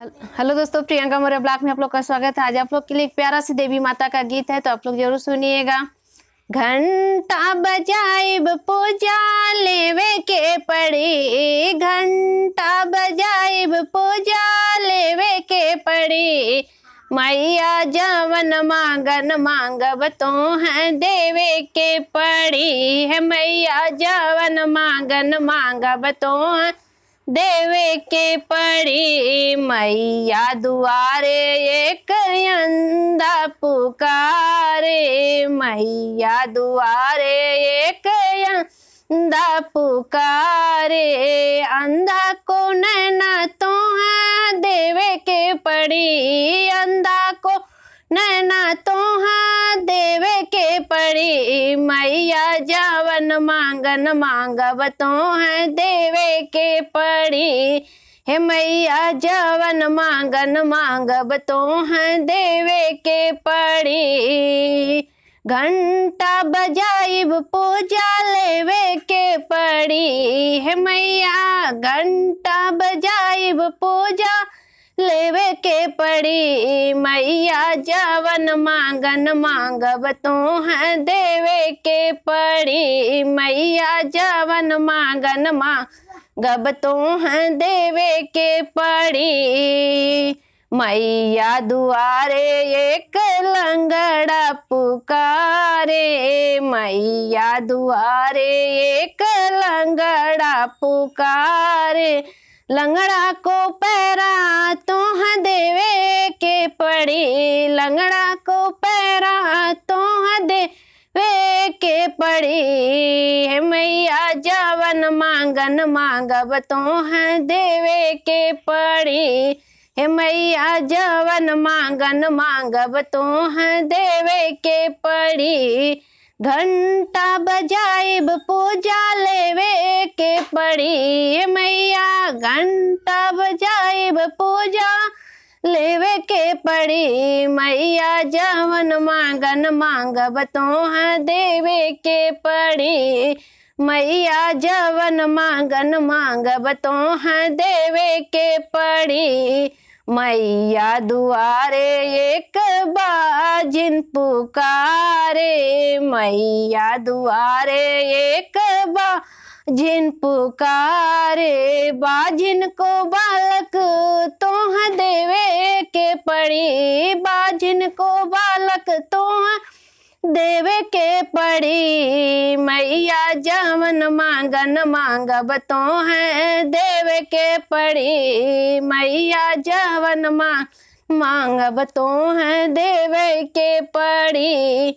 Hello दोस्तों, Priyanka Maurya blog में आप लोग का स्वागत है। आज आप लोग के लिए एक प्यारा सी देवी माता का गीत है, तो आप लोग जरूर सुनिएगा। घंटा बजाइब पूजा लेवे के पड़ी, घंटा बजाइब पूजा लेवे के पड़ी। मैया जवन मांगन मांगब तो है देवे के पड़ी है। मैया जवन मांगन मांगब तो है देवे के पड़ी। मैया दुआरे एक अंधा पुकारे, मैया दुआरे एक अंधा पुकारे। अंधा को नैना तो है देवे के पड़ी, अंधा को नैना तो है देवे के पड़ी। मैया जवन मांगन मांगब तो है देवे के पड़ी है। मैया जवन मांगन मांगब तो है देवे के पड़ी। घंटा बजाइब पूजा लेवे के पड़ी है। मैया घंटा बजाइब पूजा लेवे के पड़ी। मैया जवन मांगन मांगब तो है देवे के पड़ी। मैया जवन मांगन मांगब तो है देवे के पड़ी। मैया दुआरे एक लंगड़ा पुकारे, मैया दुआरे एक लंगड़ा पुकारे। लंगड़ा को पैरा तो है देवे के पड़ी, लंगड़ा को पैरा तो है देवे के पड़ी है। मैया जवन मांगन मांगब तो है देवे के पड़ी है। मैया जवन मांगन मांगब तो है देवे के पड़ी। घंटा बजाइब पूजा लेवे के पड़ी। मैया घंटा बजाइब पूजा लेवे के पड़ी। मैया जवन मांगन मांगब तो है देवे के पड़ी। मैया जवन मांगन मांगब तो है देवे के पड़ी। मैया दुआरे एक बाजिन पुकारे, मैया दुआरे एक बाजिन पुकारे। बाजिन को बालक तो है देवे के पड़ी, बाजिन को बालक तो है देवे के पड़ी। मैया जवन मांगन मांगब तो है देवे के पड़ी। मैया जवन मांगब तो है देवे के पड़ी।